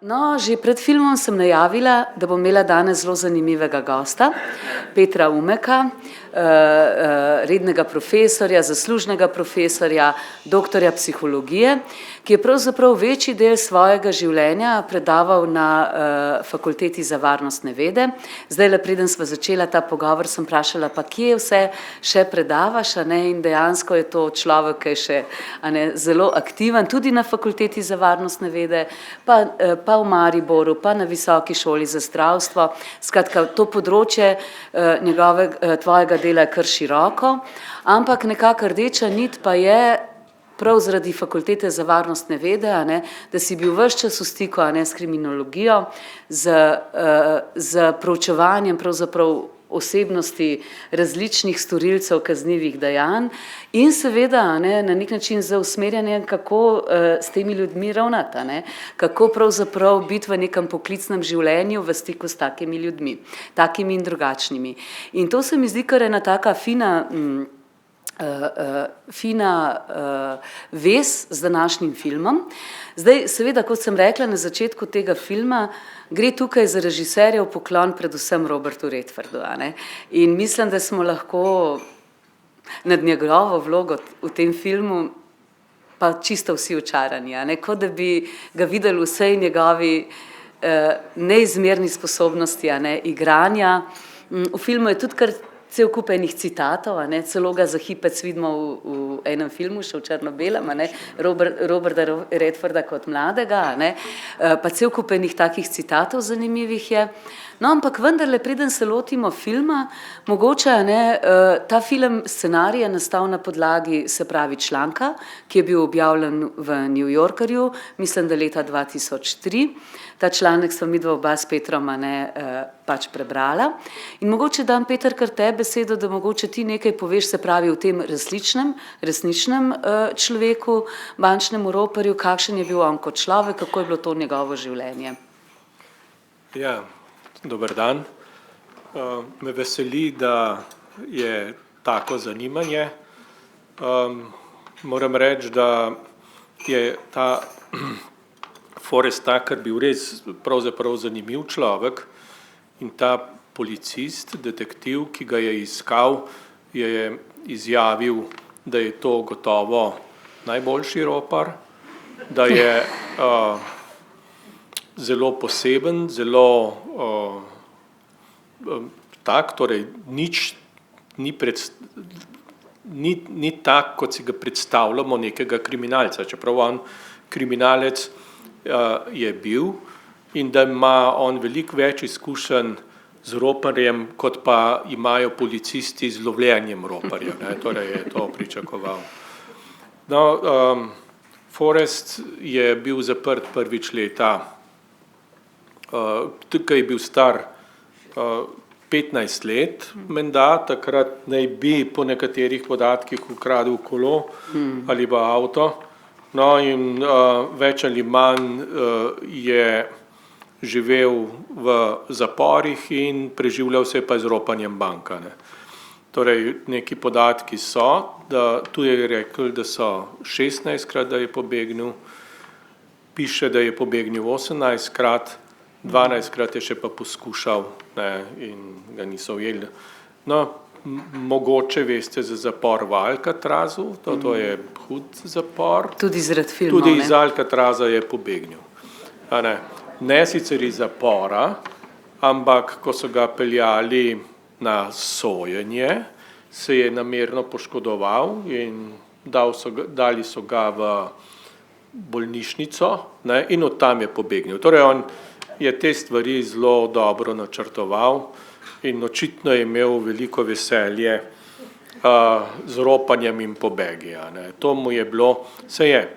No, že pred filmom sem najavila, da bom imela danes zelo zanimivega gosta, Petra Umeka, rednega profesorja, zaslužnega profesorja, doktorja psihologije, ki je pravzaprav večji del svojega življenja predaval na Fakulteti za varnostne vede. Zdajle, preden sva začela ta pogovor, sem vprašala, pa kje vse še predavaš, a ne, in dejansko je to človek, ki je še, a ne, zelo aktiven, tudi na Fakulteti za varnostne vede, pa v Mariboru, pa na Visoki šoli za zdravstvo. Skratka, to področje tvojega dela je kar široko, ampak nekako rdeča nit pa je prav zaradi Fakultete za varnostne vede, a ne, da si bil ves čas v stiku, a ne, s kriminologijo, z proučevanjem pravzaprav osebnosti različnih storilcev kaznivih dejanj in seveda, a ne, na nek način z usmerjanjem, kako s temi ljudmi ravnati, a ne, kako pravzaprav biti v nekem poklicnem življenju v stiku s takimi ljudmi, takimi in drugačnimi. In to se mi zdi kar ena taka fina vez z današnjim filmom. Zdaj, seveda, kot sem rekla na začetku tega filma, gre tukaj za režiserjev poklon predvsem Robertu Redfordu, a ne. In mislim, da smo lahko nad njegovo vlogo v tem filmu pa čisto vsi očarani, a ne, kot da bi ga videli vsej njegovi neizmerni sposobnosti, a ne, igranja. V filmu je tudi kar cel kup enih citatov, a ne, celo ga za hipec vidimo v enem filmu, še v črno-belem, a ne, Roberta Redforda kot mladega, a ne, pa cel kup enih takih citatov zanimivih je. No, ampak vendarle, preden se lotimo filma, mogoče, a ne, ta film scenarij je nastal na podlagi, se pravi, članka, ki je bil objavljen v New Yorkerju, mislim, da leta 2003. Ta članek sva midva oba s Petrom, a ne, pač prebrala. In mogoče dam, Peter, kar tebi besedo, da mogoče ti nekaj poveš, se pravi, o tem resničnem človeku, bančnemu roparju, kakšen je bil on kot človek, kako je bilo to njegovo življenje. Ja, dober dan. Me veseli, da je tako zanimanje. Moram reči, da je ta Forrest Tucker bil res pravzaprav zanimiv človek in ta policist, detektiv, ki ga je iskal, je izjavil, da je to gotovo najboljši ropar, da je zelo poseben, zelo tak, torej nič ni tak, kot si ga predstavljamo nekega kriminalca, čeprav on kriminalec je bil in da ima on veliko več izkušenj z roparjem, kot pa imajo policisti z lovljenjem roparja, ne, torej je to pričakoval. No, Forrest je bil zaprt prvič leta, tukaj je bil star 15 let, menda, takrat naj bi po nekaterih podatkih ukradel kolo ali pa avto, no in več ali manj je živel v zaporih in preživljal se pa z ropanjem banka, ne. Torej, neki podatki so, da tu je rekel, da so 16-krat, da je pobegnil, piše, da je pobegnil 18-krat, 12-krat je še pa poskušal, ne, in ga niso ujeli. No, mogoče veste za zapor v Alcatrazu, to je hud zapor. Tudi zaradi filmov, ne? Tudi iz Alcatraza je pobegnil. A ne, ne sicer iz zapora, ampak ko so ga peljali na sojenje, se je namerno poškodoval in dali so ga v bolnišnico, ne, in od tam je pobegnil. Torej, on je te stvari zelo dobro načrtoval in očitno je imel veliko veselje z ropanjem in pobegi, a ne. To mu je bilo, se je,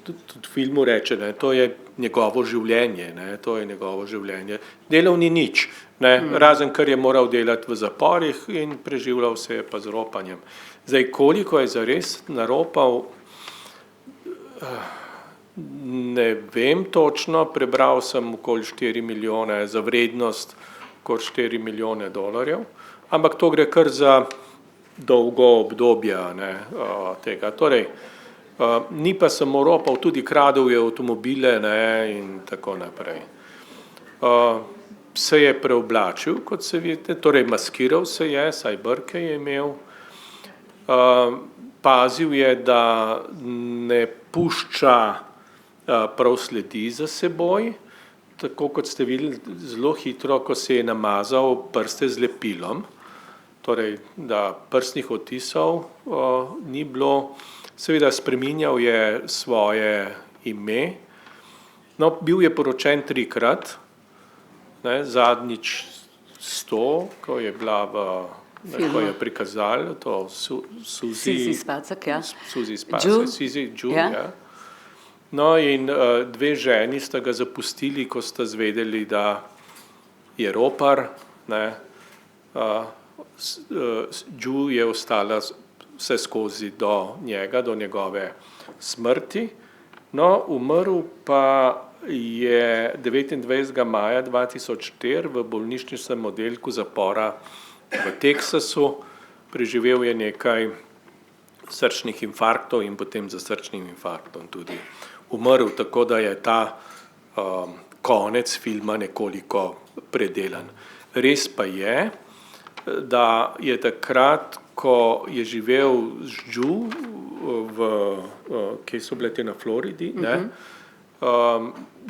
tudi v filmu reče, ne, to je njegovo življenje, ne, to je njegovo življenje. Delal ni nič, ne, razen kar je moral delati v zaporih in preživljal se je pa z ropanjem. Zdaj, koliko je zares naropal, ne vem točno, prebral sem okoli 4 milijone za vrednost, okoli 4 milijone dolarjev, ampak to gre kar za dolgo obdobje, ne, tega. Torej, Ni pa samo ropal, tudi kradel je avtomobile, ne, in tako naprej. Se je preoblačil, kot se vidite, torej maskiral se je, saj brke je imel. Pazil je, da ne pušča prav sledi za seboj, tako kot ste videli zelo hitro, ko se je namazal prste z lepilom, torej da prstnih odtisov ni bilo. Seveda spreminjal je svoje ime, no, bil je poročen 3-krat, ne, zadnjič 100, ko je bila ko je prikazali to Suzi Spacek, ja. Suzi Spacek, Ju, ja. No, in 2 ženi sta ga zapustili, ko sta zvedeli, da je ropar, ne. Ju je ostala vse skozi do njega, do njegove smrti. No, umrl pa je 29. maja 2004 v bolnišničnem oddelku zapora v Teksasu. Preživel je nekaj srčnih infarktov in potem za srčnim infarktom tudi umrl, tako da je ta konec filma nekoliko predelan. Res pa je, da je takrat, ko je živel z Ju kje so bile te na Floridi, ne,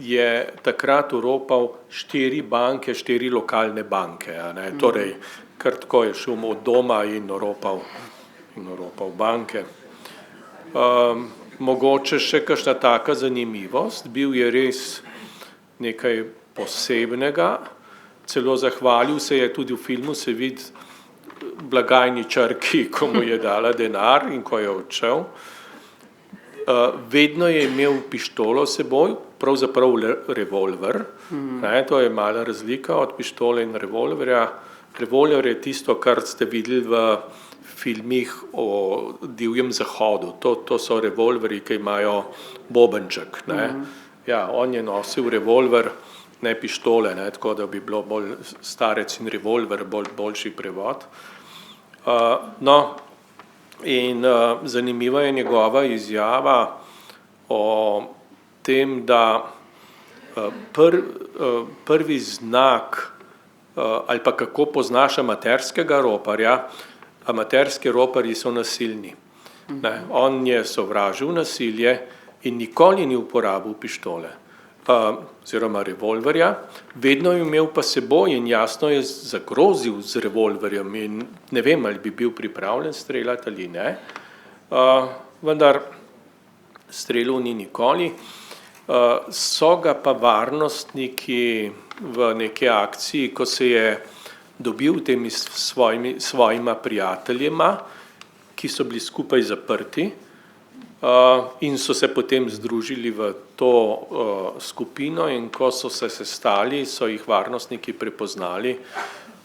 je takrat oropal 4 banke, 4 lokalne banke, ne, torej kar tako je šel od doma in oropal banke. Mogoče še kakšna taka zanimivost, bil je res nekaj posebnega, celo zahvalil se je, tudi v filmu se vidi blagajničarki, ko mu je dala denar in ko je odšel. Vedno je imel pištolo s seboj, pravzaprav revolver, ne, to je mala razlika od pištole in revolverja. Revolver je tisto, kar ste videli v filmih o divjem zahodu, to so revolverji, ki imajo bobenček, ne. Ja, on je nosil revolver, ne pištole, ne, tako da bi bilo bolj starec in revolver boljši prevod. No, in zanimiva je njegova izjava o tem, da prvi znak ali pa kako poznaš amaterskega roparja, amaterski roparji so nasilni. Ne, on je sovražil nasilje in nikoli ni uporabil pištole oziroma revolverja, vedno je imel pa seboj in jasno je zagrozil z revolverjem in ne vem, ali bi bil pripravljen streljati ali ne, vendar strelil ni nikoli. So ga pa varnostniki v neki akciji, ko se je dobil temi svojima prijateljema, ki so bili skupaj zaprti, in so se potem združili v to skupino, in ko so se sestali, so jih varnostniki prepoznali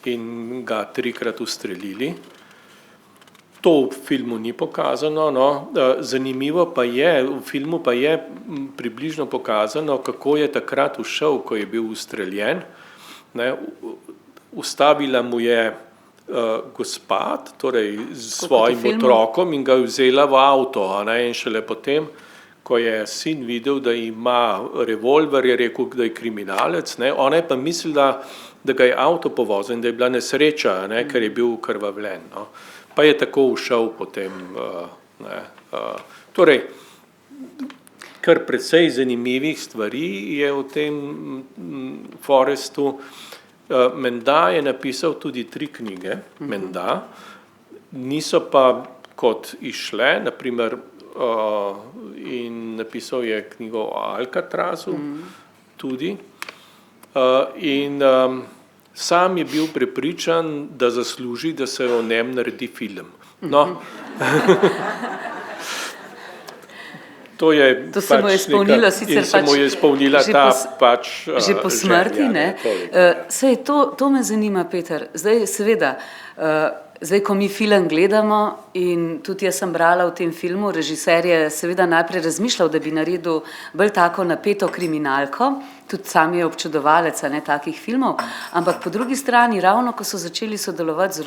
in ga 3-krat ustrelili. To v filmu ni pokazano, no. Zanimivo pa je, v filmu pa je približno pokazano, kako je takrat ušel, ko je bil ustreljen, ne. Ustavila mu je gospa, torej s svojim otrokom, in ga je vzela v avto, ne, in šele potem, ko je sin videl, da ima revolver, je rekel, da je kriminalec, ne. Ona je pa mislila, da ga je avto povozil in da je bila nesreča, ne, ker je bil ukrvavljen, no. Pa je tako ušel potem, ne. Torej, kar precej zanimivih stvari je v tem Forrestu. Menda je napisal tudi 3 knjige, menda, niso pa kot izšle, naprimer, in napisal je knjigo o Alcatrazu tudi, in sam je bil prepričan, da zasluži, da se o njem naredi film. No, to se mu je izpolnilo, sicer se mu je izpolnila že po smrti, želja, ne. Sej, to me zanima, Peter. Zdaj, seveda, Zdaj, ko mi film gledamo in tudi jaz sem brala v tem filmu, režiser je seveda najprej razmišljal, da bi naredil bolj tako napeto kriminalko, tudi sam je občudovalec takih filmov, ampak po drugi strani, ravno ko so začeli sodelovati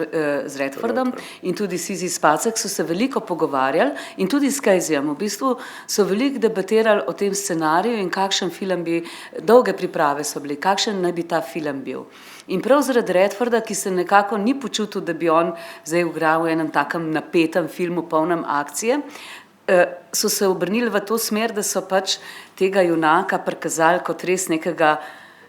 z Redfordom in tudi Sissy Spacek, so se veliko pogovarjali in tudi s Caseyjem, v bistvu so veliko debatirali o tem scenariju in kakšen film bi, dolge priprave so bili, kakšen naj bi ta film bil. In prav zaradi Redforda, ki se nekako ni počutil, da bi on zdaj igral v enem takem napetem filmu, polnem akcije, so se obrnili v to smer, da so pač tega junaka prikazali kot res nekega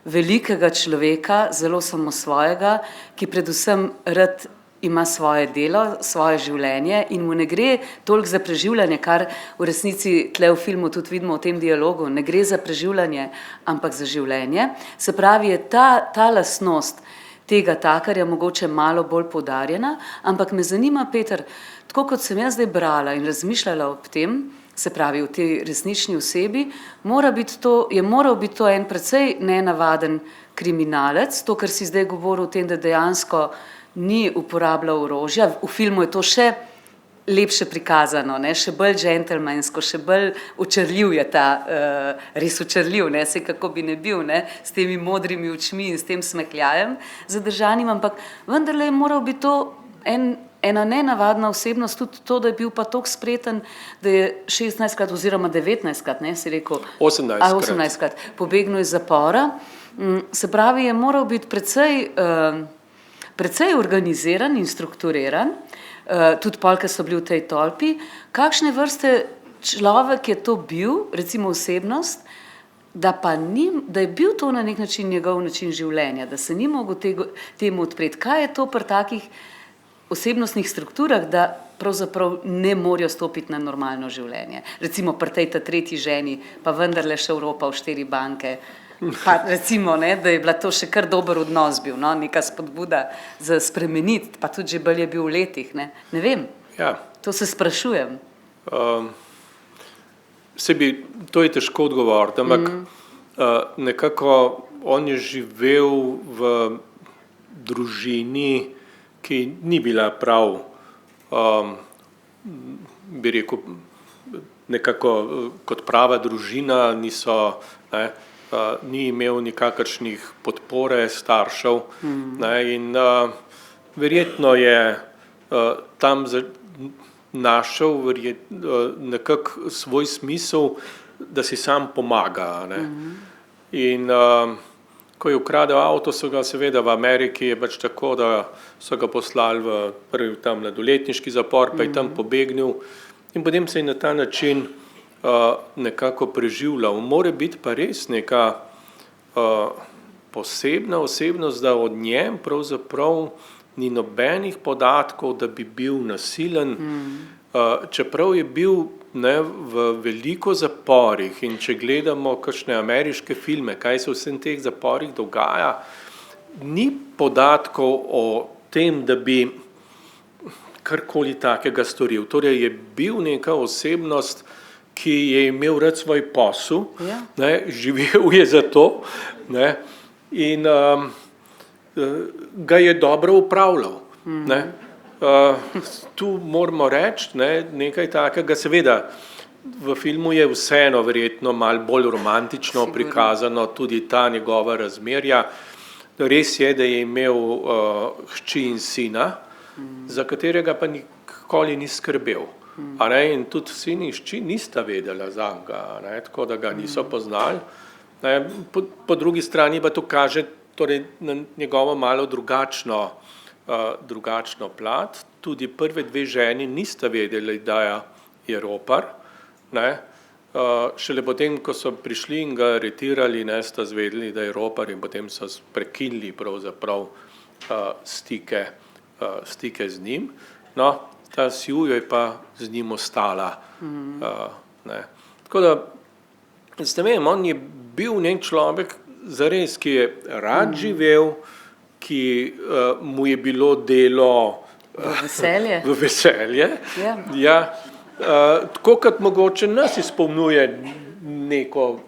velikega človeka, zelo samosvojega, ki predvsem rad ima svoje delo, svoje življenje in mu ne gre toliko za preživljanje, kar v resnici tle v filmu tudi vidimo v tem dialogu, ne gre za preživljanje, ampak za življenje. Se pravi, je ta lastnost tega takarja mogoče malo bolj poudarjena, ampak me zanima, Peter, tako kot sem jaz zdaj brala in razmišljala ob tem, se pravi v tej resnični osebi, je moral biti to en precej nenavaden kriminalec, to, kar si zdaj govoril o tem, da dejansko ni uporabljal orožja, v filmu je to še lepše prikazano, še bolj džentelmensko, še bolj očarljiv je ta, res očarljiv, saj kako bi ne bil, s temi modrimi očmi in s tem smehljajem zadržanim, ampak vendarle je moral biti to ena nenavadna osebnost, tudi to, da je bil pa toliko spreten, da je 16krat oziroma 19krat, si rekel, 18krat pobegnil iz zapora. Se pravi, je moral biti precej organiziran in strukturiran, tudi pol, ko so bili v tej tolpi. Kakšne vrste človek je to bil, recimo osebnost, da je bil to na nek način njegov način življenja, da se ni mogel temu odpreti. Kaj je to pri takih osebnostnih strukturah, da pravzaprav ne morejo stopiti na normalno življenje? Recimo pri tej tretji ženi, pa vendarle še Evropa v 4 banke, pa recimo, da je bila to še kar dober odnos bil, neka spodbuda za spremeniti, pa tudi že bolj je bil v letih, ne vem, ja. To se sprašujem. To je težko odgovoriti, ampak nekako on je živel v družini, ki ni bila prav, bi rekel, nekako kot prava družina, ni imel nikakršnih podpore staršev, in verjetno je tam našel nekako svoj smisel, da si sam pomaga. In ko je ukradel avto, so ga seveda v Ameriki je pač tako, da so ga poslali v prvi tam mladoletniški zapor, pa je tam pobegnil in potem se je na ta način nekako preživljal. Mora biti pa res neka posebna osebnost, da od njem pravzaprav ni nobenih podatkov, da bi bil nasilen, čeprav je bil v veliko zaporih in če gledamo kakšne ameriške filme, kaj se v vsem teh zaporih dogaja, ni podatkov o tem, da bi karkoli takega storil. Torej je bil neka osebnost, ki je imel rad svoj posel, živel je za to in ga je dobro upravljal. Tu moramo reči nekaj takega, seveda v filmu je vseeno verjetno malo bolj romantično prikazano tudi ta njegova razmerja. Res je, da je imel hči in sina, za katerega pa nikoli ni skrbel. In tudi sin in hči nista vedela zanj, tako da ga niso poznali. Po drugi strani pa to kaže torej na njegovo malo drugačno plat. Tudi prve 2 ženi nista vedeli, da je ropar. Šele potem, ko so prišli in ga aretirali, sta zvedeli, da je ropar in potem so prekinili pravzaprav stike z njim. Ta Sue je pa z njim ostala. Tako da, on je bil nek človek zares, ki je rad živel, ki mu je bilo delo v veselje. Tako kot mogoče nas izpolnjuje neko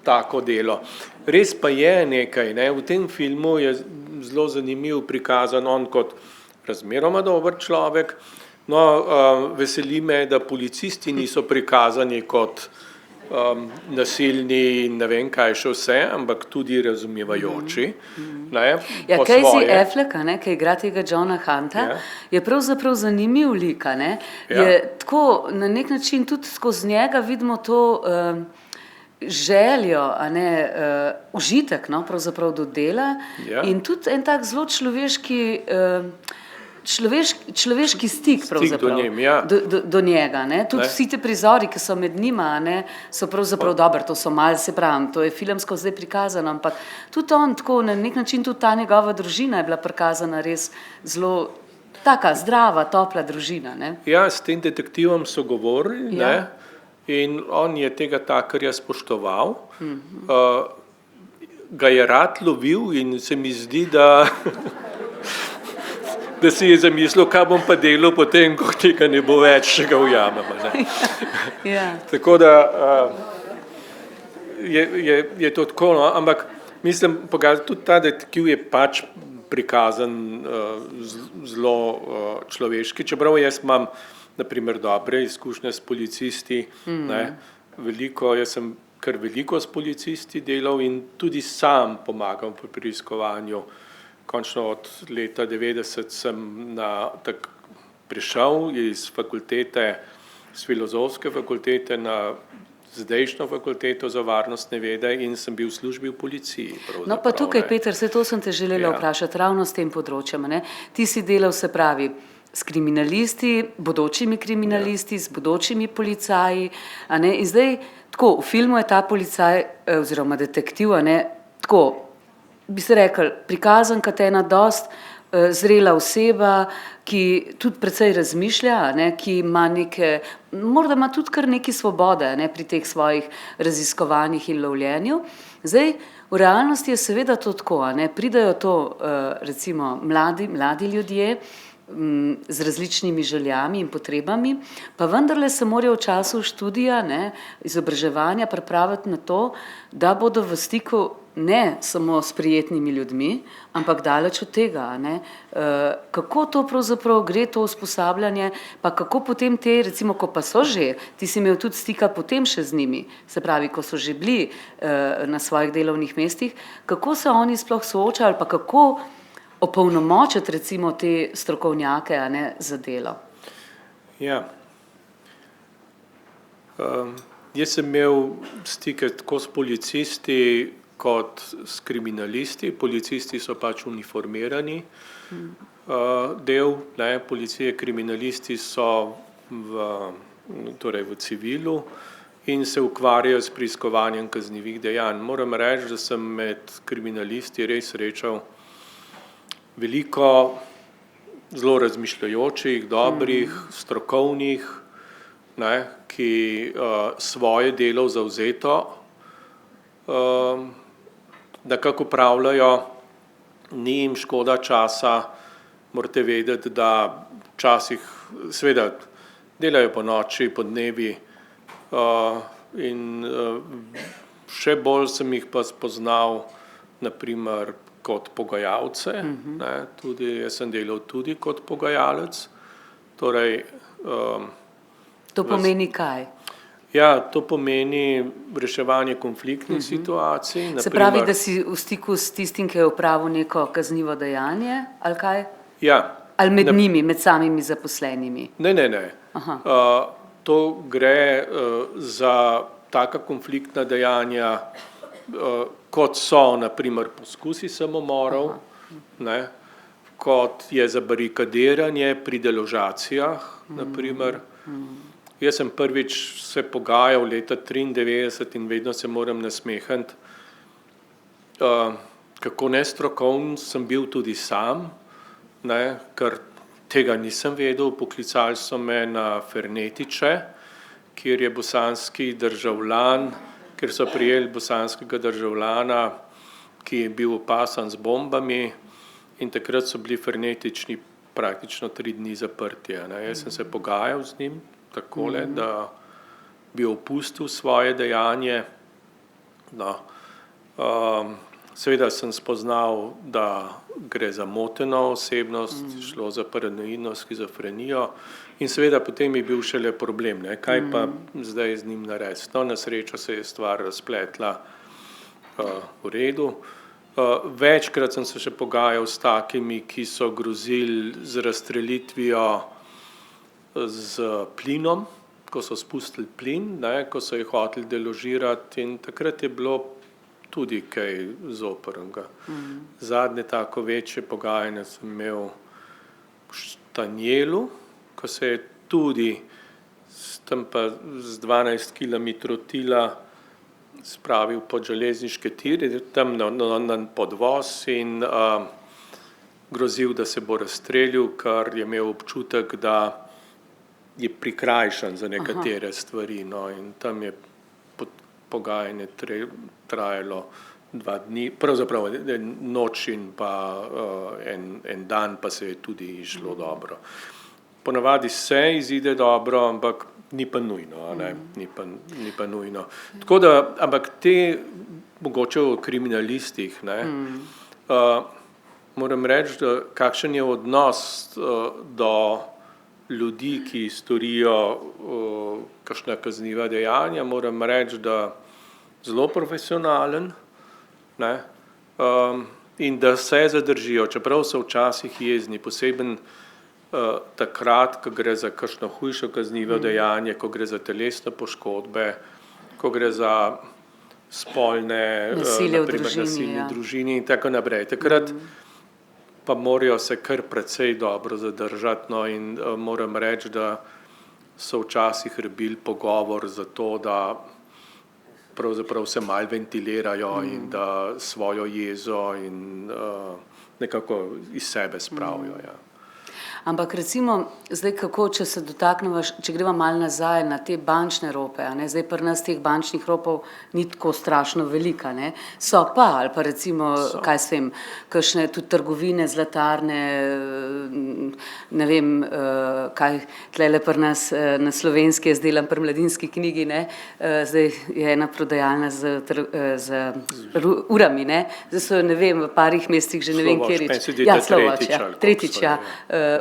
tako delo. Res pa je nekaj, v tem filmu je zelo zanimivo prikazan on kot razmeroma dober človek. No, veseli me, da policisti niso prikazani kot nasilni in ne vem kaj še vse, ampak tudi razumevajoči. Ja, Casey Affleck, ki igra tega Johna Hunta, je pravzaprav zanimiv lik. Je tako, na nek način tudi skozi njega vidimo to željo, užitek, pravzaprav do dela in tudi en tak zelo človeški stik do njega. Tudi vsi te prizori, ki so med njima, so pravzaprav dobri, to so malo, se pravim, to je filmsko zdaj prikazano, ampak tudi on tako, na nek način tudi ta njegova družina je bila prikazana res zelo taka zdrava, topla družina. Ja, s tem detektivom so govorili, in on je tega takarja spoštoval, ga je rad lovil in se mi zdi, da si je zamislil, kaj bom pa delal potem, ko tega ne bo več, če ga ujamem. Tako da je to tako, ampak mislim, tudi ta detektiv je pač prikazan zelo človeški, čeprav jaz imam na primer dobre izkušnje s policisti, jaz sem kar veliko s policisti delal in tudi sam pomagam pri preiskovanju. Končno od leta 90 sem prišel iz fakultete, z filozofske fakultete na zdajšnjo fakulteto za varnostne vede in sem bil v službi v policiji. No pa tukaj, Peter, to sem te želela vprašati ravno s tem področjem. Ti si delal, se pravi, s kriminalisti, bodočimi kriminalisti, s bodočimi policaji, in zdaj, tako, v filmu je ta policaj, oziroma detektiv, tako, bi se rekel, prikazan kot ena dost zrela oseba, ki tudi precej razmišlja, ki ima morda ima tudi kar nekaj svobode pri teh svojih raziskovanjih in lovljenju. Zdaj, v realnosti je seveda to tako, pridejo to recimo mladi ljudje z različnimi željami in potrebami, pa vendarle se morajo v času študija, izobraževanja pripraviti na to, da bodo v stiku ne samo s prijetnimi ljudmi, ampak daleč od tega. Kako to pravzaprav gre, to usposabljanje, pa kako potem recimo, ko pa so že, ti si imel tudi stika potem še z njimi, se pravi, ko so že bili na svojih delovnih mestih, kako se oni sploh soočajo ali pa kako opolnomočiti recimo te strokovnjake za delo? Ja. Jaz sem imel stike tako s policisti kot s kriminalisti. Policisti so pač uniformirani del policije, kriminalisti so v civilu in se ukvarjajo s preiskovanjem kaznivih dejanj. Moram reči, da sem med kriminalisti res srečal veliko zelo razmišljajočih, dobrih, strokovnih, ki svoje delo zavzeto nekako upravljajo, ni jim škoda časa, morate vedeti, da včasih seveda delajo po noči, po dnevi in še bolj sem jih pa spoznal na primer kot pogajalce, tudi jaz sem delal tudi kot pogajalec. Torej, to pomeni kaj? Ja, to pomeni reševanje konfliktnih situacij. Se pravi, da si v stiku s tistim, ki je opravil neko kaznivo dejanje, ali kaj? Ja. Ali med njimi, med samimi zaposlenimi? Ne. To gre za taka konfliktna dejanja, kot so na primer poskusi samomorov, kot je zabarikadiranje pri deložacijah, na primer. Jaz sem prvič se pogajal leta 1993 in vedno se moram nasmehati, kako nestrokoven sem bil tudi sam, ker tega nisem vedel. Poklicali so me na Fernetiče, kjer je bosanski državljan, ker so prijeli bosanskega državljana, ki je bil opasan z bombami, in takrat so bili Fernetični praktično 3 dni zaprti. Jaz sem se pogajal z njim takole, da bi opustil svoje dejanje. Seveda sem spoznal, da gre za moteno osebnost, šlo za paranoidno shizofrenijo in seveda potem je bil šele problem, ne, kaj pa zdaj z njim narediti. No, na srečo se je stvar razpletla v redu. Večkrat sem se še pogajal s takimi, ki so grozili z razstrelitvijo z plinom, ko so spustili plin, ne, ko so jih hoteli deložirati in takrat je bilo tudi kaj zoprnega. Zadnje tako večje pogajanje sem imel v Štanjelu, ko se je tudi tam pa z 12 kilometrov tila spravil pod železniške tire, tam na podvoz in grozil, da se bo razstrelil, ker je imel občutek, da je prikrajšan za nekatere stvari. No, in tam je pogajanje trajalo 2 dni, pravzaprav noč in pa en dan, pa se je tudi išlo dobro. Ponavadi se izide dobro, ampak ni pa nujno, ne? Ni pa nujno. Tako da, ampak te, mogoče o kriminalistih, ne, moram reči, da kakšen je odnos do ljudi, ki storijo kakšna kazniva dejanja, moram reči, da zelo profesionalen, ne, in da se zadržijo, čeprav so včasih jezni, poseben takrat, ko gre za kakšno hujšo kaznivo dejanje, ko gre za telesne poškodbe, ko gre za spolne nasilje v družini in tako naprej. Takrat pa morajo se kar precej dobro zadržati, no, in moram reči, da so včasih rabili pogovor za to, da pravzaprav se malo ventilirajo in da svojo jezo in nekako iz sebe spravijo. Ja. Ampak recimo, zdaj kako, če se dotaknemo, če greva malo nazaj na te bančne rope, a ne, zdaj pri nas teh bančnih ropov ni tako strašno velika, ne, so pa, ali pa recimo, kaj se vem, kakšne tudi trgovine, zlatarne, ne vem, kaj tlele pri nas na Slovenski, jaz delam pri Mladinski knjigi, ne, zdaj je ena prodajalna z urami, ne, zdaj so, ne vem, v parih mestih že ne vem, kjerič. Slovač, tretjič,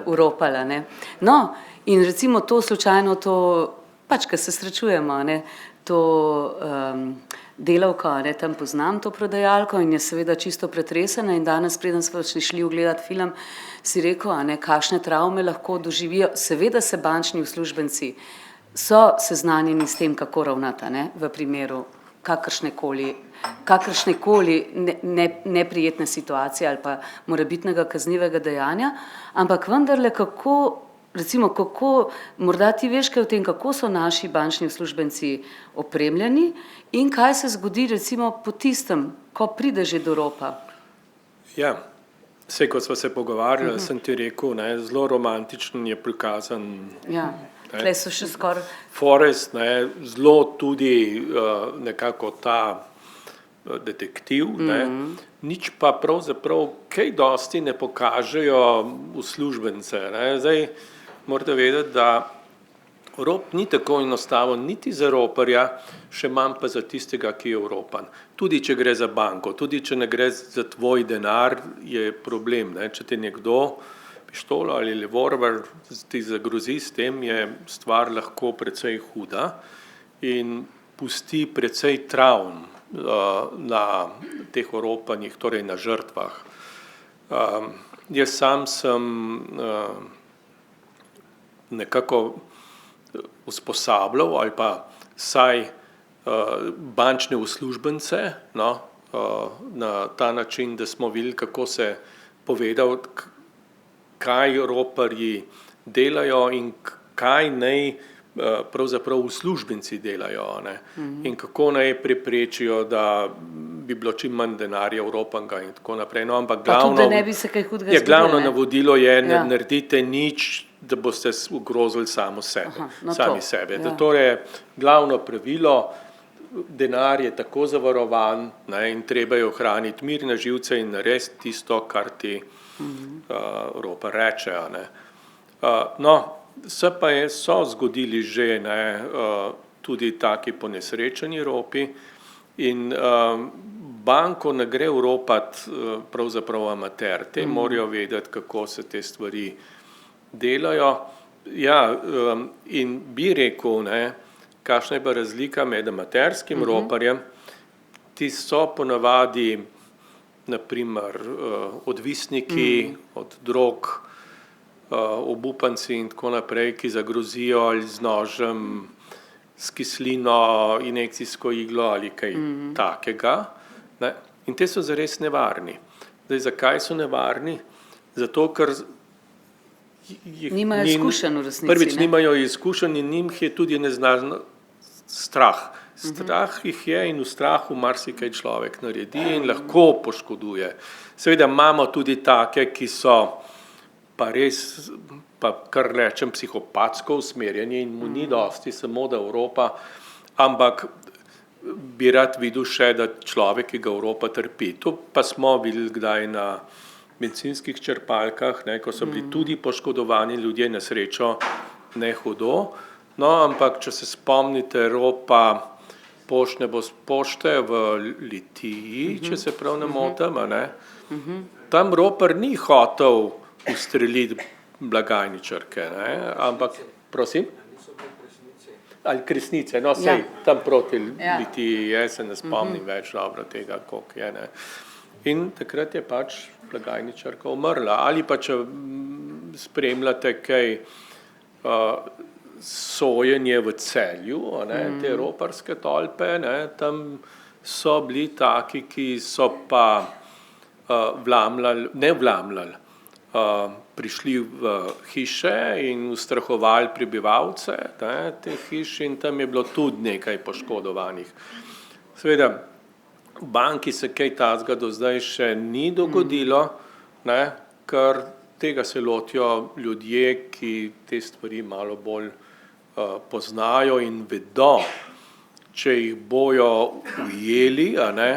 uropala, ne. No, in recimo to slučajno to, pač, ko se srečujemo, ne, to delavko, ne, tam poznam to prodajalko in je seveda čisto pretresena in danes, preden smo šli ogledati film, si rekel, a ne, kakšne travme lahko doživijo. Seveda se bančni uslužbenci so seznanjeni s tem, kako ravnata, ne, v primeru kakršnekoli neprijetne situacije ali pa morebitnega kaznivega dejanja, ampak vendarle kako, recimo, kako, morda ti veš kaj o tem, kako so naši bančni uslužbenci opremljeni in kaj se zgodi recimo po tistem, ko pride že do ropa? Ja, saj ko smo se pogovarjali, sem ti rekel, ne, zelo romantičen je prikazan. Ja. Tle so še skoraj Forrest, ne, zelo tudi nekako ta detektiv, ne, nič pa pravzaprav kaj dosti ne pokažejo uslužbence, ne. Zdaj morate vedeti, da rop ni tako enostaven niti za roparja, še manj pa za tistega, ki je oropan. Tudi če gre za banko, tudi če ne gre za tvoj denar, je problem, ne. Če ti nekdo pištolo ali revolver ti zagrozi s tem, je stvar lahko precej huda in pusti precej travm na teh oropanjih, torej na žrtvah. Jaz sam sem nekako usposabljal ali pa saj bančne uslužbence, no, na ta način, da smo videli, kako se povedal, kaj roparji delajo in kaj naj pravzaprav uslužbenci delajo, ne, in kako naj preprečijo, da bi bilo čim manj denarja vropanega in tako naprej. No, ampak glavno navodilo je, ne naredite nič, da boste ogrozili sami sebe. Torej, glavno pravilo, denar je tako zavarovan, ne, in treba je ohraniti mirne živce in narediti tisto, kar ti ropar reče, ne. No, se pa so zgodili že, ne, tudi taki ponesrečeni ropi in banko ne gre evropat pravzaprav amater, te morajo vedeti, kako se te stvari delajo. Ja, in bi rekel, ne, kakšna je pa razlika med amaterskim roparjem, ti so ponavadi, naprimer, odvisniki od drog, obupanci in tako naprej, ki zagrozijo ali z nožem, s kislino, injekcijsko iglo ali kaj takega. Ne? In te so zares nevarni. Zdaj, zakaj so nevarni? Zato, ker nimajo izkušenj v resnici. Prvič nimajo izkušenj in njim je tudi neznan strah. Strah jih je in v strahu marsikaj človek naredi in lahko poškoduje. Seveda imamo tudi take, ki so pa res, pa kar rečem, psihopatsko usmerjeni in mu ni dosti samo da Evropa, ampak bi rad videl še, da človek, ki ga Evropa trpi. To pa smo videli kdaj na bencinskih črpalkah, ne, ko so bili tudi poškodovani ljudje, na srečo ne hudo. No, ampak če se spomnite ropa pošte v Litiji, če se prav ne motim, ne, tam ropar ni hotel ustreliti blagajničarke, ne, ampak, prosim? Ali Kresnice, no sej, tam proti Litiji je, se ne spomnim več dobro tega, koliko je, ne. In takrat je pač blagajničarka umrla. Ali pa če spremljate kaj sojenje v Celju, ne, te roparske tolpe, ne, tam so bili taki, ki so pa prišli v hiše in ustrahovali prebivalce, ne, teh hiš in tam je bilo tudi nekaj poškodovanih. Seveda, v banki se kaj takega do zdaj še ni dogodilo, ne, ker tega se lotijo ljudje, ki te stvari malo bolj poznajo in vedo, če jih bojo ujeli, a ne,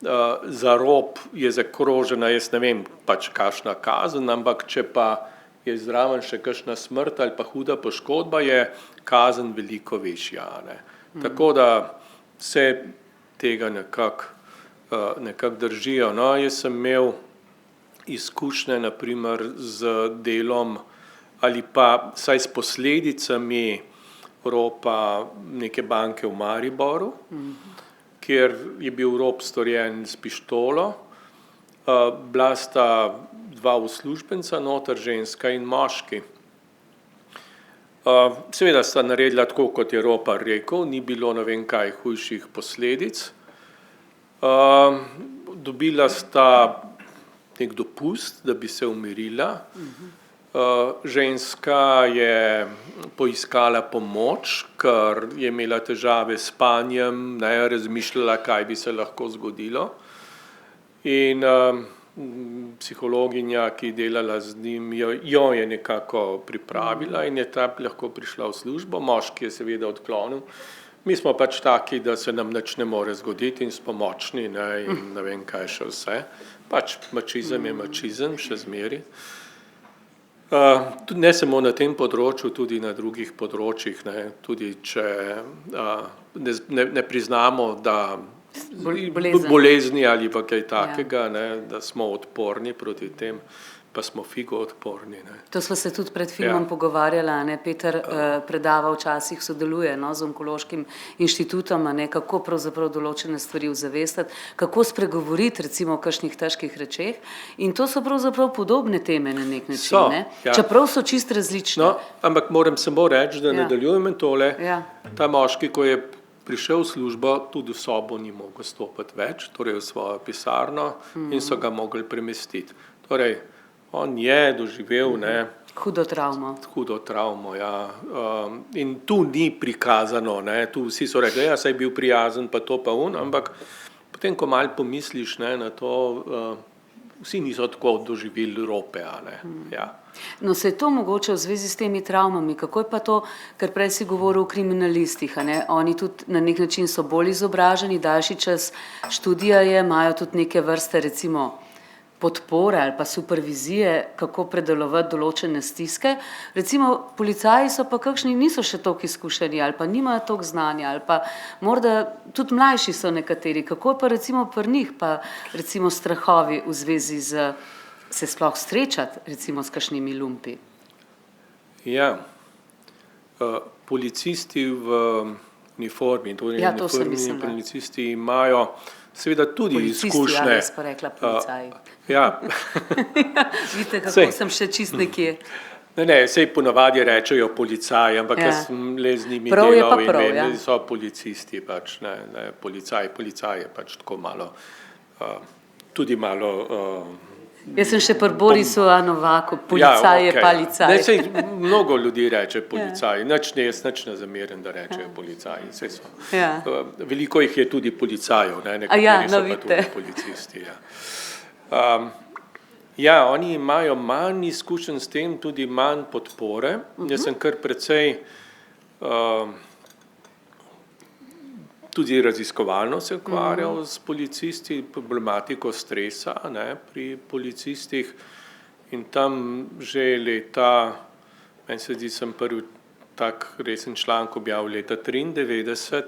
za rop je zagrožena, jaz ne vem, pač kakšna kazen, ampak če pa je zraven še kakšna smrt ali pa huda poškodba, je kazen veliko večja, ne. Tako da se tega nekako držijo. No, jaz sem imel izkušnje, na primer, z delom ali pa saj s posledicami ropa neke banke v Mariboru, kjer je bil rop storjen s pištolo. Bila sta dva uslužbenca noter, ženska in moški. Seveda sta naredila tako, kot je ropar rekel, ni bilo ne vem kaj hujših posledic. Dobila sta nek dopust, da bi se umirila. Ženska je poiskala pomoč, ker je imela težave s spanjem, ne, razmišljala, kaj bi se lahko zgodilo. In psihologinja, ki je delala z njim, jo je nekako pripravila in je ta lahko prišla v službo. Moški je seveda odklonil. Mi smo pač taki, da se nam nič ne more zgoditi in smo močni, ne, in ne vem kaj še vse. Pač mačizem je mačizem, še zmeri. Ne samo na tem področju, tudi na drugih področjih, ne, tudi če ne priznamo, da bolezni ali pa kaj takega, ne, da smo odporni proti tem, pa smo figo odporni. Ne. To sva se tudi pred filmom pogovarjala, ne, Peter predava včasih sodeluje, no, z Onkološkim inštitutom, ne, kako pravzaprav določene stvari ozavestiti, kako spregovoriti recimo o kakšnih težkih rečeh in to so pravzaprav podobne teme na nek način, ne, čeprav so čisto različne. No, ampak moram samo reči, da nadaljujem tole, ta moški, ko je prišel v službo, tudi v sobo ni mogel stopiti več, torej v svojo pisarno in so ga mogli premestiti. Torej, on je doživel, ne, hudo travmo, ja. In tu ni prikazano, ne, tu vsi so rekli, ja, saj je bil prijazen, pa to pa ampak potem, ko malo pomisliš, ne, na to, vsi niso tako doživeli rope, a ne, ja. No, se je to mogoče v zvezi s temi travmami, kako je pa to, ker prej si govoril o kriminalistih, a ne, oni tudi na nek način so bolj izobraženi, daljši čas študija je, imajo tudi neke vrste, recimo, podpore ali pa supervizije, kako predelovati določene stiske. Recimo policaji so pa kakšni niso še toliko izkušeni ali pa nimajo toliko znanja ali pa morda tudi mlajši so nekateri. Kako je pa recimo pri njih pa recimo strahovi v zvezi z se sploh srečati recimo s kakšnimi lumpi? Ja, policisti v uniformi, torej Ja, to sem uniformni mislila. policisti imajo seveda tudi Policisti, izkušnje. jaz pa rekla policaji. Ja, Vidite, kako Sej. sem še čist nekje. ne, sej ponavadi rečejo policaji, ampak Ja. jaz sem le z njimi Prav je delal pa in prav, vem, ja. da so policisti pač, ne policaj je pač tako malo, tudi malo Jaz sem še pri Borisu A. Novaku, policaj je okej. palicaj. Ne, sej mnogo ljudi reče policaj, jaz nič ne zamerim, da rečejo policaji, saj so. Ja. Veliko jih je tudi policajev, ne, A ja, nekateri no, so pa vidite. tudi policisti. Ja. Ja, oni imajo manj izkušenj s tem, tudi manj podpore. Jaz sem kar precej tudi raziskovalno se ukvarjal s policisti, problematiko stresa, ne, pri policistih in tam že leta, meni se zdi, sem prvi tak resen članek objavil leta 1993,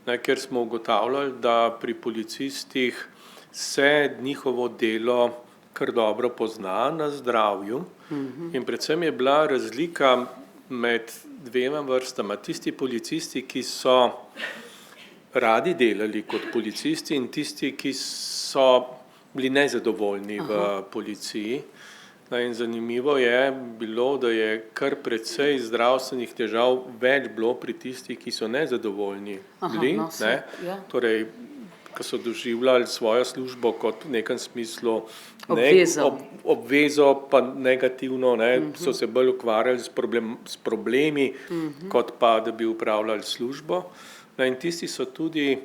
ne, kjer smo ugotavljali, da pri policistih se njihovo delo kar dobro pozna na zdravju in predvsem je bila razlika med dvema vrstama. Tisti policisti, ki so radi delali kot policisti in tisti, ki so bili nezadovoljni v policiji. In zanimivo je bilo, da je kar precej zdravstvenih težav več bilo pri tistih, ki so nezadovoljni bili, no, ne, ja. torej, ko so doživljali svojo službo kot v nekem smislu Obvezo. obvezo pa negativno, ne, so se bolj ukvarjali s problemi, kot pa, da bi upravljali službo. No, in tisti so tudi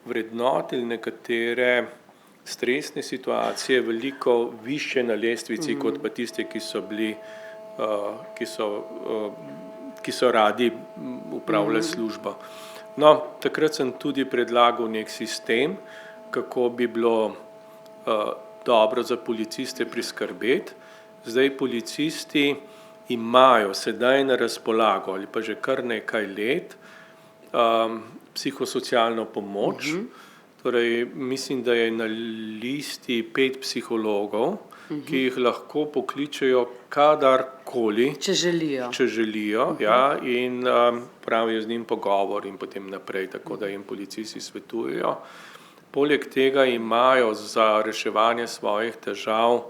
vrednotili nekatere stresne situacije veliko više na lestvici, kot pa tiste, ki so bili, ki so radi upravljali službo. No, takrat sem tudi predlagal nek sistem, kako bi bilo dobro za policiste priskrbeti. Zdaj policisti imajo sedaj na razpolago ali pa že kar nekaj let psihosocialno pomoč. Torej, mislim, da je na listi 5 psihologov, ki jih lahko pokličejo kadarkoli, Če želijo. če želijo, ja, in pravijo z njim pogovor in potem naprej, tako da jim policisti svetujejo. Poleg tega imajo za reševanje svojih težav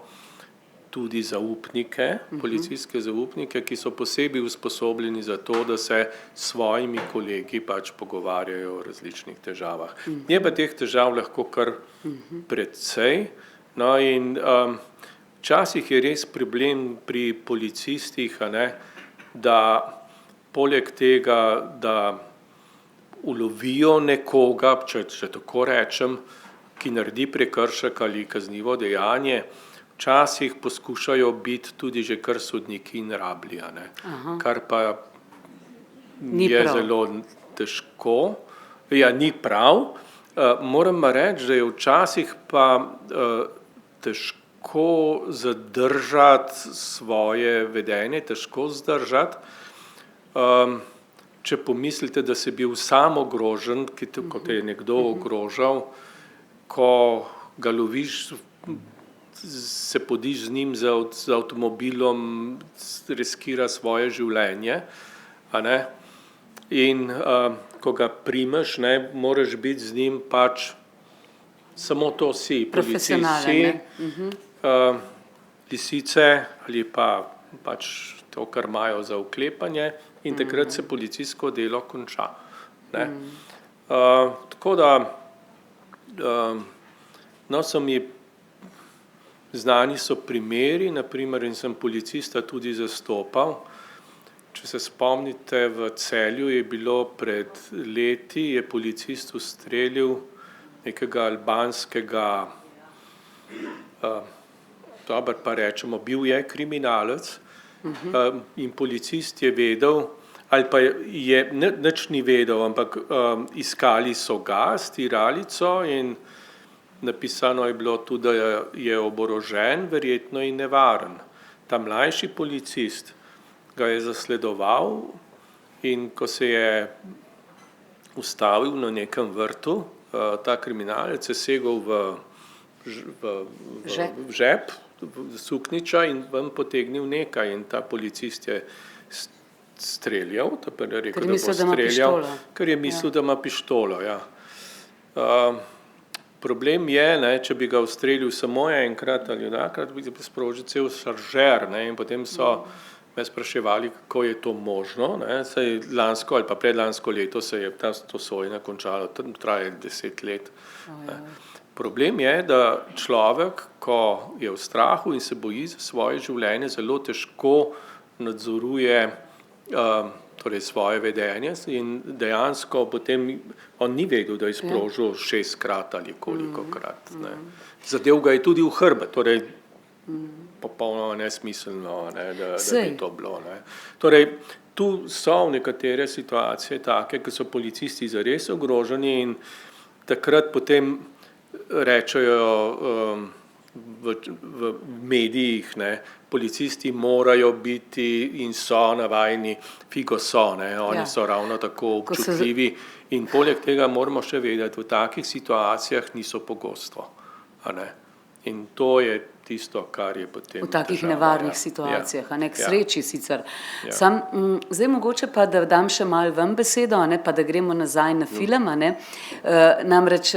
tudi zaupnike, policijske zaupnike, ki so posebej usposobljeni za to, da se s svojimi kolegi pač pogovarjajo o različnih težavah. Je pa teh težav lahko kar precej, no in včasih je res problem pri policistih, a ne, da poleg tega, da ulovijo nekoga, če tako rečem, ki naredi prekršek ali kaznivo dejanje, včasih poskušajo biti tudi že kar sodniki in rablji, a ne, kar pa je zelo težko. Ja, ni prav. Moram reči, da je včasih pa težko zadržati svoje vedenje, težko zdržati. Če pomislite, da si bil sam ogrožen, ko te je nekdo ogrožal, ko ga loviš, se podiš z njim z avtomobilom, riskira svoje življenje, a ne, in ko ga primeš, ne, moraš biti z njim pač samo to si, policist si, lisice ali pa pač to, kar imajo za uklepanje in takrat se policijsko delo konča. Ne. Tako da no, so mi znani so primeri, naprimer, in sem policista tudi zastopal. Če se spomnite, v Celju je bilo pred leti, je policist ustrelil nekega albanskega, dobro pa rečemo, bil je kriminalec, in policist je vedel, ali pa je nič ni vedel, ampak iskali so ga s tiralico in napisano je bilo tudi, da je oborožen, verjetno in nevaren. Ta mlajši policist ga je zasledoval in ko se je ustavil na nekem vrtu, ta kriminalec je segel v žep suknjiča in ven potegnil nekaj in ta policist je streljal, je rekel, da bo streljal, ker je mislil, da ima pištolo. Ja. Problem je, ne, če bi ga ustrelil samo enkrat ali dvakrat, bi sprožil cel šaržer, ne, in potem so me spraševali, kako je to možno. Ne. Saj lansko ali pa predlansko leto se je to sojenje končalo, tam traje 10 let. Ne. Problem je, da človek, ko je v strahu in se boji za svoje življenje, zelo težko nadzoruje torej svoje vedenje in dejansko potem on ni vedel, da je sprožil 6-krat ali kolikokrat. Ne. Zadev ga je tudi v hrbet, torej popolnoma nesmiselno, ne, da bi to bilo. Ne. Torej, tu so nekatere situacije take, ki so policisti zares ogroženi in takrat potem rečejo v medijih, ne, policisti morajo biti in so navajeni, figo so, ne, oni so ravno tako občutljivi in poleg tega moramo še vedeti, v takih situacijah niso pogosto. A ne. In to je tisto, kar je potem v takih nevarnih situacijah, a ne, k sreči sicer. Ja. Zdaj mogoče pa, da dam še malo ven besedo, a ne, pa da gremo nazaj na film, a ne. Namreč,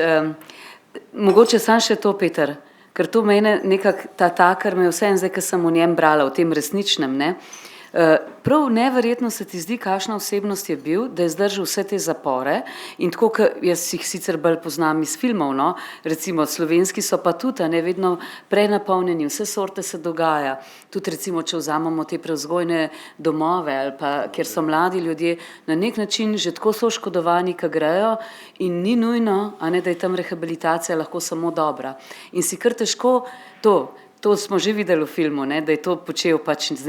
mogoče sam še to, Peter, ker to mene nekako kar me vseeno zdaj, ko sem o njem brala, o tem resničnem, ne. Prav neverjetno se ti zdi, kakšna osebnost je bil, da je zdržal vse te zapore in tako, kot jaz jih sicer bolj poznam iz filmov, no, recimo slovenski so pa tudi, a ne, vedno prenapolnjeni, vse sorte se dogaja, tudi recimo, če vzamemo te prevzgojne domove ali pa, kjer so mladi ljudje na nek način že tako so oškodovani, ko grejo in ni nujno, a ne, da je tam rehabilitacija lahko samo dobra. In si kar težko to smo že videli v filmu, ne, da je to počel pač z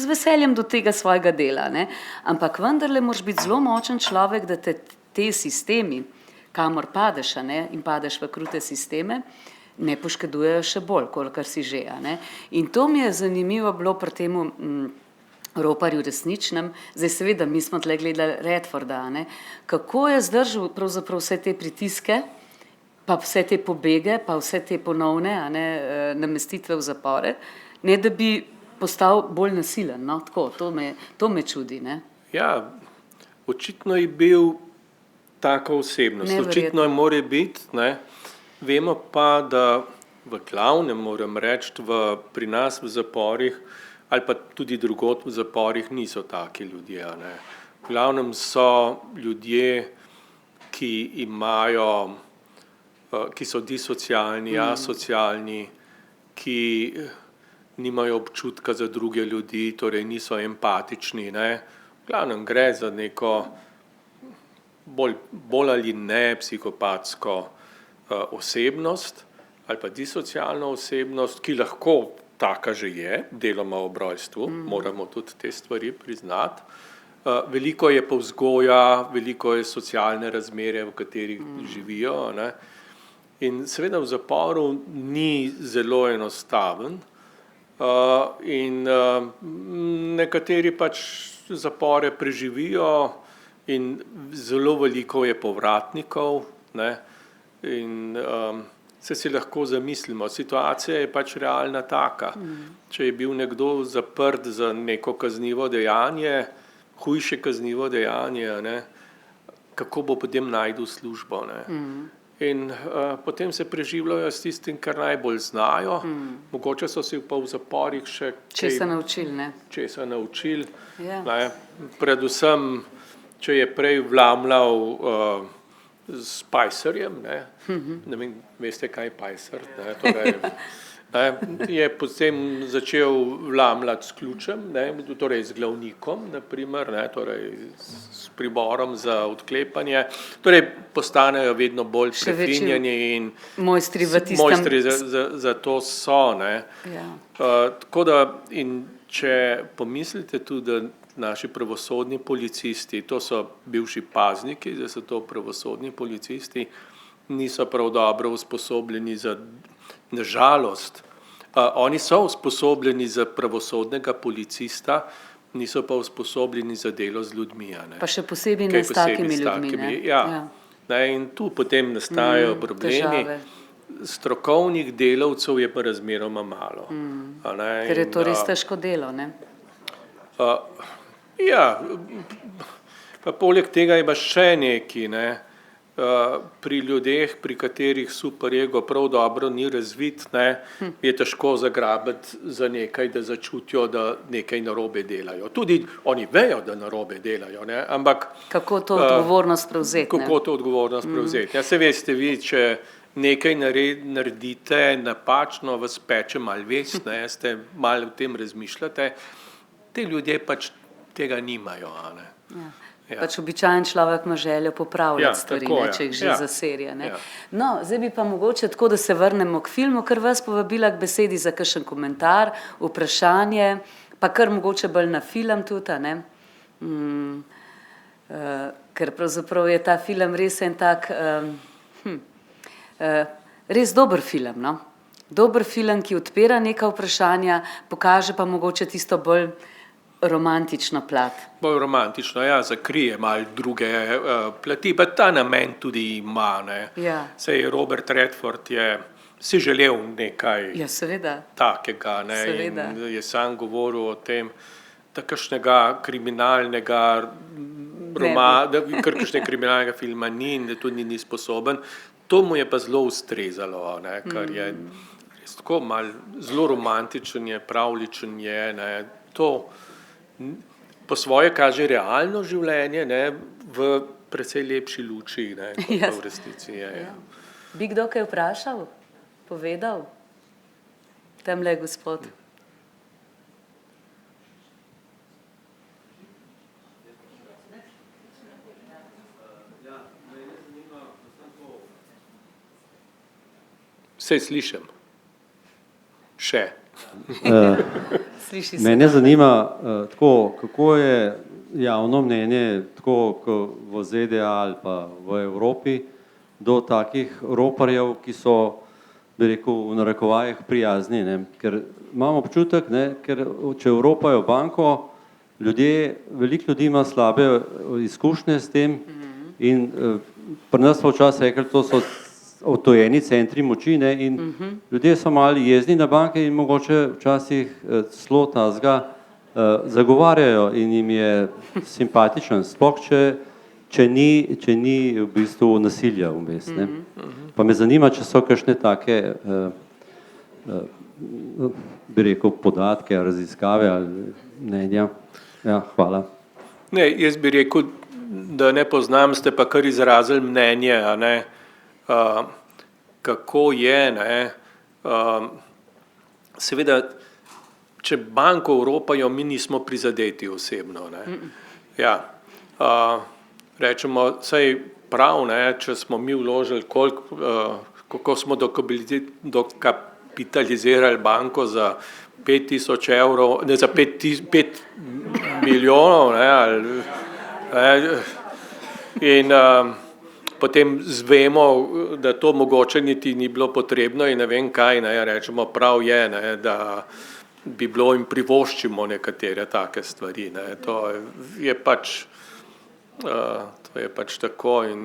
veseljem do tega svojega dela, ne, ampak vendarle moraš biti zelo močen človek, da te sistemi, kamor padeš, a ne, in padeš v krute sisteme, ne poškodujejo še bolj, kolikor si že, a ne. In to mi je zanimivo bilo pri temu roparju resničnem, zdaj seveda mi smo tle gledali Redforda, a ne, kako je zdržal pravzaprav vse te pritiske, pa vse te pobege, pa vse te ponovne, a ne, namestitve v zapore, ne da bi postal bolj nasilen, no, tako, to me čudi, ne. Ja, očitno je bil taka osebnost, očitno je more biti, ne, vemo pa, da v glavnem, moram reči, pri nas v zaporih ali pa tudi drugod v zaporih niso taki ljudje, a ne. V glavnem so ljudje, ki imajo ki so disocialni, asocialni, ki nimajo občutka za druge ljudi, torej niso empatični, ne. V glavnem gre za neko bolj ali ne psihopatsko osebnost ali pa disocialno osebnost, ki lahko taka že je, deloma ob rojstvu, moramo tudi te stvari priznati. Veliko je pa vzgoja, veliko je socialne razmere, v katerih živijo, ne. In seveda v zaporu ni zelo enostaven in nekateri pač zapore preživijo in zelo veliko je povratnikov, ne, in se si lahko zamislimo, situacija je pač realna taka. Če je bil nekdo zaprt za neko kaznivo dejanje, hujše kaznivo dejanje, ne, kako bo potem našel službo, ne. In potem se preživljajo s tistim, kar najbolj znajo, mogoče so si pa v zaporih še česa naučili, ne. Česa naučili, Ja. ne. Predvsem, če je prej vlamljal s pajserjem, ne, ne vem, veste, kaj je pajser, ne, torej, ne, je potem začel vlamljati s ključem, ne, torej z glavnikom, na primer, ne, torej s priborom za odklepanje, torej postanejo vedno bolj prefinjeni in mojstri v tistem. Mojstri za to so, ne. Ja. Tako da, in če pomislite tudi, da naši pravosodni policisti, to so bivši pazniki, zdaj so to pravosodni policisti, niso prav dobro usposobljeni za, nažalost, oni so usposobljeni za pravosodnega policista, niso pa usposobljeni za delo z ljudmi. A ne. Pa še posebej ne s takimi ljudmi. Ne? Ja. Ne, in tu potem nastajajo problemi. Težave. Strokovnih delavcev je pa razmeroma malo. A ne, Ker je to res težko delo, ne? Ja, pa poleg tega je pa še nekaj, ne. Pri ljudeh, pri katerih super ego prav dobro ni razvit, ne, je težko zagrabiti za nekaj, da začutijo, da nekaj narobe delajo. Tudi oni vejo, da narobe delajo, ne, ampak Kako to odgovornost prevzeti? kako to odgovornost prevzeti. Ja, se veste vi, če nekaj naredite napačno, vas peče malo vest, ne, ste malo o tem razmišljate, te ljudje pač tega nimajo, a ne. Ja. Pač običajen človek ima željo popravljati stvari, tako, ne, če jih že zaserja. Ne. Ja. No, zdaj bi pa mogoče tako, da se vrnemo k filmu, ker vas povabila k besedi za kakšen komentar, vprašanje, pa kar mogoče bolj na film tudi, ne. Ker pravzaprav je ta film res en tak, res dober film, no. Dober film, ki odpira neka vprašanja, pokaže pa mogoče tisto bolj romantično plat. Bolj romantično, ja, zakrije malo druge plati, pa ta namen tudi ima, ne. Ja. Sej Robert Redford je si želel nekaj Seveda. takega, ne, Seveda. in je sam govoril o tem, da kakšnega kriminalnega kakšnega kriminalnega filma ni in da tudi ni sposoben. To mu je pa zelo ustrezalo, ne, kar je res tako malo, zelo romantičen je, pravličen je, ne, to po svoje kaže realno življenje, ne, v precej lepši luči, ne, kot pa v resnici je. Ja. Bi kdo kaj vprašal? Povedal? Temle je gospod. Saj slišim. Še. Mene zanima, tako, kako je javno mnenje, tako v ZDA ali pa v Evropi, do takih roparjev, ki so, bi rekel, v narekovajih prijazni, ne? Ker imam občutek, ne, ker če ropajo banko, veliko ljudi ima slabe izkušnje s tem in pri nas pa včasih rekli, to so odtojeni centri moči, ne, in ljudje so malo jezni na banke in mogoče včasih celo tazga zagovarjajo in jim je simpatičen, sploh če ni v bistvu nasilja vmes, ne. Pa me zanima, če so kakšne take, bi rekel, podatke, raziskave ali mnenja. Ja, hvala. Ne, jaz bi rekel, da ne poznam, ste pa kar izrazili mnenje, a ne, kako je, ne, seveda, če banko ropajo, mi nismo prizadeti osebno, ne. Ja, rečemo, saj prav, ne, če smo mi vložili kako smo dokapitalizirali banko za 5.000 evrov, ne, za 5 milijonov, ne, ali, ne, in potem zvemo, da to mogoče niti ni bilo potrebno in ne vem kaj, ne, rečemo, prav je, ne, da bi bilo in privoščimo nekatere take stvari, ne, to je pač tako in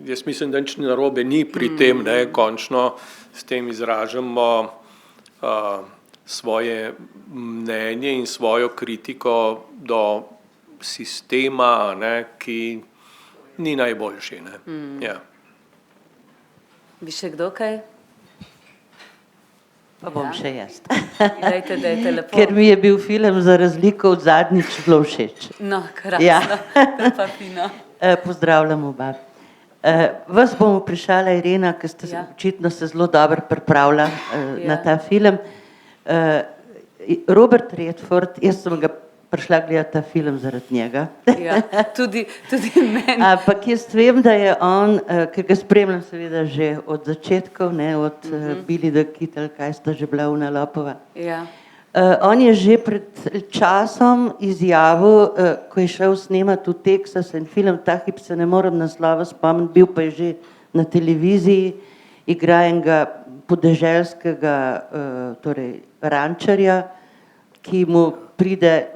jaz mislim, da nič narobe ni pri tem, ne, končno s tem izražamo svoje mnenje in svojo kritiko do sistema, ne, ki ni najboljši, ne. Ja. Bi še kdo kaj? Pa bom še jaz. Dajte lepo. Ker mi je bil film za razliko od zadnjič zelo všeč. No, krasno. Ja. To je pa fino. Pozdravljam oba. Vas bom vprašala, Irena, ker ste očitno se zelo dobro pripravila na ta film. Robert Redford, jaz sem ga prišla gledati ta film zaradi njega. Ja, tudi meni. Ampak jaz vem, da je on, ki ga spremljam seveda že od začetkov, ne, od Billy the Kid, ali kaj sta že bila Una Lopova. Ja. On je že pred časom izjavil, ko je šel snemati v Texas en film, ta hip se ne morem naslova spomniti, bil pa je že na televiziji igra enega podeželskega torej rančarja, ki mu pride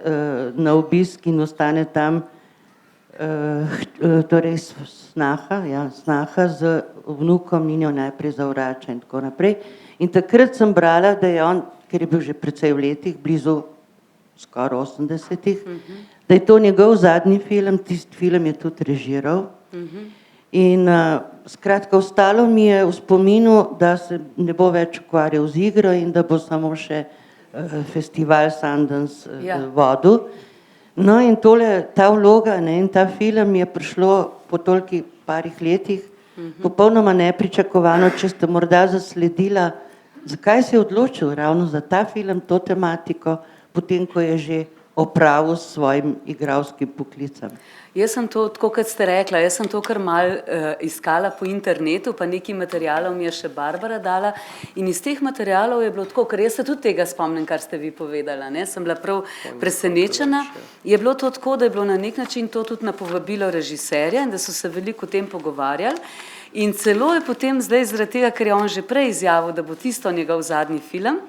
na obisk in ostane tam torej snaha z vnukom in jo najprej zavrača in tako naprej. In takrat sem brala, da je on, ker je bil že precej v letih, blizu skoraj 80-ih, da je to njegov zadnji film, tisti film je tudi režiral. In skratka, ostalo mi je v spominu, da se ne bo več ukvarjal z igro in da bo samo še festival Sundance vodil. No in ta vloga, ne, in ta film je prišlo po tolikih parih letih popolnoma nepričakovano. Če ste morda zasledila, zakaj se je odločil ravno za ta film, to tematiko, potem ko je že opravil s svojim igralskim poklicem. Jaz sem to, tako kot ste rekla, jaz sem to kar malo iskala po internetu, pa nekaj materialov mi je še Barbara dala in iz teh materialov je bilo tako, ker jaz se tudi tega spomnim, kar ste vi povedala, ne, sem bila prav presenečena. Je bilo to tako, da je bilo na nek način to tudi na povabilo režiserja in da so se veliko o tem pogovarjali in celo je potem zdaj zaradi tega, ker je on že prej izjavil, da bo tisto njegov zadnji film,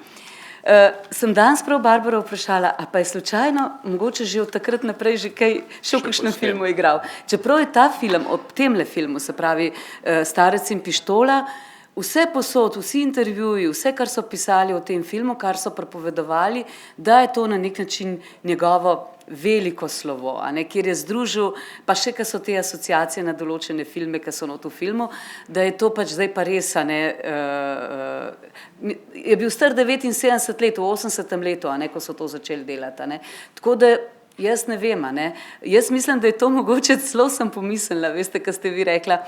sem danes prav Barbaro vprašala, a pa je slučajno mogoče že od takrat naprej že kaj še v kakšnem filmu igral. Čeprav je ta film, ob temle filmu, se pravi Starec in pištola, vse posod, vsi intervjuji, vse, kar so pisali o tem filmu, kar so prepovedovali, da je to na nek način njegovo veliko slovo, a ne, kjer je združil, pa še kaj so te asociacije na določene filme, ki so not v filmu, da je to pač zdaj pa res, a ne, je bil star 79 let, v 80. letu, a ne, ko so to začeli delati, a ne. Tako da jaz ne vem, a ne, jaz mislim, da je to mogoče, celo sem pomislila, veste, kaj ste vi rekla,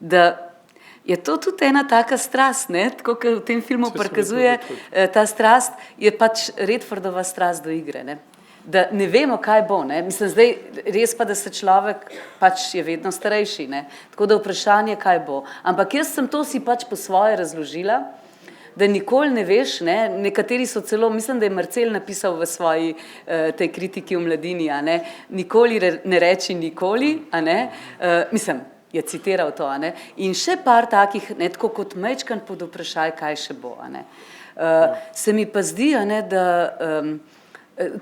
da je to tudi ena taka strast, ne, tako kot v tem filmu prikazuje, ta strast je pač Redfordova strast do igre, ne. Da ne vemo, kaj bo, ne, mislim, zdaj res pa, da se človek pač je vedno starejši, ne, tako da vprašanje, kaj bo, ampak jaz sem to si pač po svoje razložila, da nikoli ne veš, ne, nekateri so celo, mislim, da je Marcel napisal v svoji tej kritiki v Mladini, a ne, nikoli ne reči nikoli, a ne, mislim, je citiral to, a ne, in še par takih, ne, tako kot majčkan pod vprašaj, kaj še bo, a ne. Se mi pa zdi, a ne, da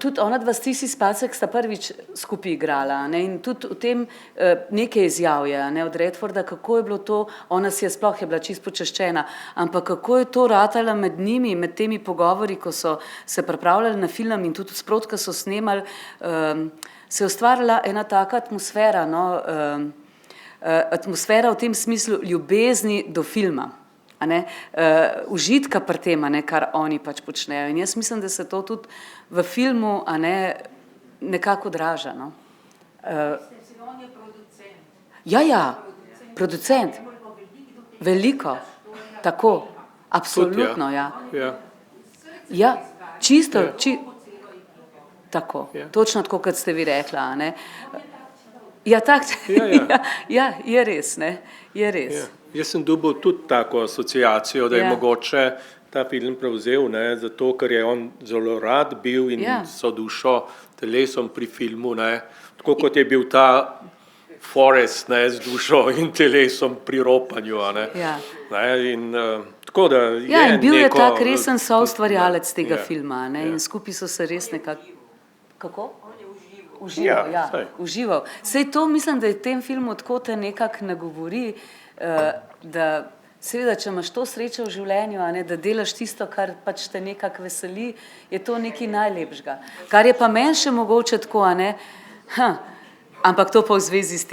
tudi ona dva Stissi Spacek sta prvič skupaj igrala, ne, in tudi v tem nekaj izjav je, ne, od Redforda, kako je bilo to, ona si je sploh je bila čisto počaščena, ampak kako je to ratala med njimi, med temi pogovori, ko so se pripravljali na film in tudi sprot, ko so snemali, se je ustvarila ena taka atmosfera, no, atmosfera v tem smislu ljubezni do filma, a ne, užitka pri tem, a ne, kar oni pač počnejo. In jaz mislim, da se to tudi v filmu, a ne, nekako odraža, no. Ja, producent. Veliko, tako, absolutno, ja. Ja, čisto, tako, točno tako, kot ste vi rekla, a ne. Ja, tak, ja, je res, ne, je res. Jaz sem dobil tudi tako asociacijo, da je mogoče ta film prevzel, ne, zato, ker je on zelo rad bil in so dušo, telesom pri filmu, ne, tako kot je bil ta Forrest, ne, z dušo in telesom pri ropanju, a ne. Ne, in tako da je ja, in bil je tak resen soustvarjalec tega filma, ne, in skupaj so se res nekako, kako? Užival, ja, užival. Sej to mislim, da je v tem filmu tako te nekako nagovori, da seveda, če imaš to srečo v življenju, a ne, da delaš tisto, kar pač te nekako veseli, je to nekaj najlepšega. Kar je pa meni še mogoče tako, a ne, ampak to pa v zvezi s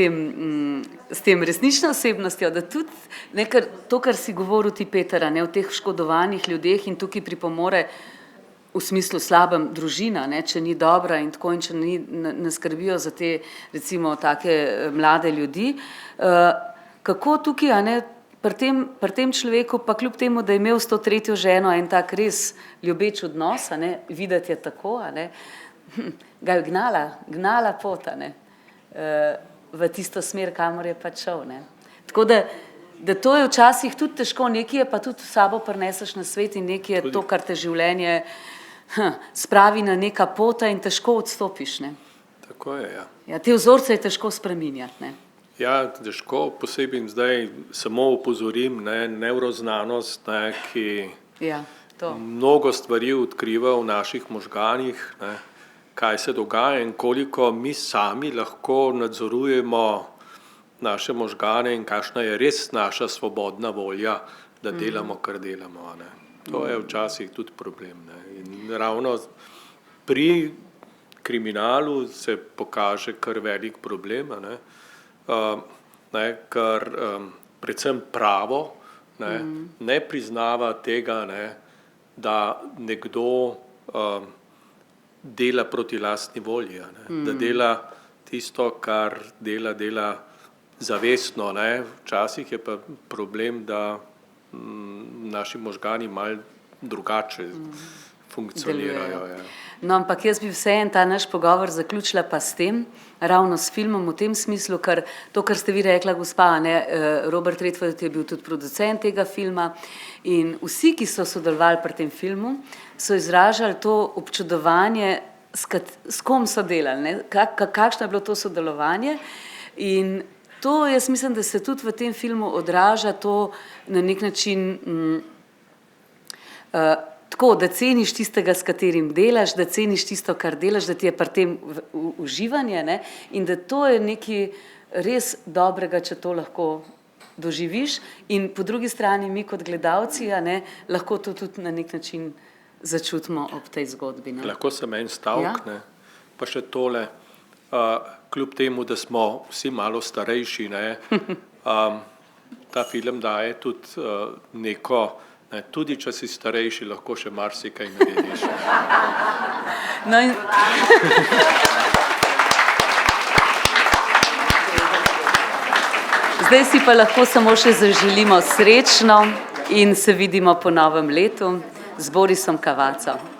tem resnično osebnostjo, da tudi nekaj, to, kar si govoril ti, Peter, a ne, o teh škodovanih ljudeh in tukaj pripomore v smislu slabem družina, ne, če ni dobra in tako in če ne skrbijo za te, recimo, take mlade ljudi, kako tukaj, a ne, pri tem človeku, pa kljub temu, da je imel s to tretjo ženo en tak res ljubeč odnos, a ne, videti je tako, a ne, ga je gnala pot, a ne, v tisto smer, kamor je pač šel, ne. Tako da to je včasih tudi težko, nekaj je pa tudi v sabo prineseš na svet in nekaj je to, kar te življenje spravi na neka pota in težko odstopiš, ne. Tako je, ja. Ja, te vzorce je težko spreminjati, ne. Ja, težko, posebej zdaj samo opozorim, ne, nevroznanost, ne, ki Ja, to. mnogo stvari odkriva v naših možganih, ne, kaj se dogaja in koliko mi sami lahko nadzorujemo naše možgane in kakšna je res naša svobodna volja, da delamo, kar delamo. Ne. To je včasih tudi problem. Ne. In ravno pri kriminalu se pokaže kar velik problem, ne. Ker predvsem pravo ne priznava tega, ne, da nekdo dela proti lastni volji, ne, da dela tisto, kar dela zavestno. Ne. Včasih je pa problem, da naši možgani malo drugače funkcionirajo. Ja. No, ampak jaz bi vseeno ta naš pogovor zaključila pa s tem, ravno s filmom v tem smislu, ker to, kar ste vi rekla, gospa, ne, Robert Redford je bil tudi producent tega filma in vsi, ki so sodelovali pri tem filmu, so izražali to občudovanje, s kom so delali, ne, kakšno je bilo to sodelovanje in to jaz mislim, da se tudi v tem filmu odraža to na nek način tako, da ceniš tistega, s katerim delaš, da ceniš tisto, kar delaš, da ti je pri tem uživanje, ne? In da to je nekaj res dobrega, če to lahko doživiš in po drugi strani mi kot gledalci, ne, lahko to tudi na nek način začutimo ob tej zgodbi. Ne? Lahko sem en stavek, ne? Pa še tole, kljub temu, da smo vsi malo starejši, ne? Ta film daje tudi neko, tudi če si starejši, lahko še marsikaj narediš. No in... Zdaj si pa lahko samo še zaželimo srečno in se vidimo po novem letu z Borisom Cavazzo.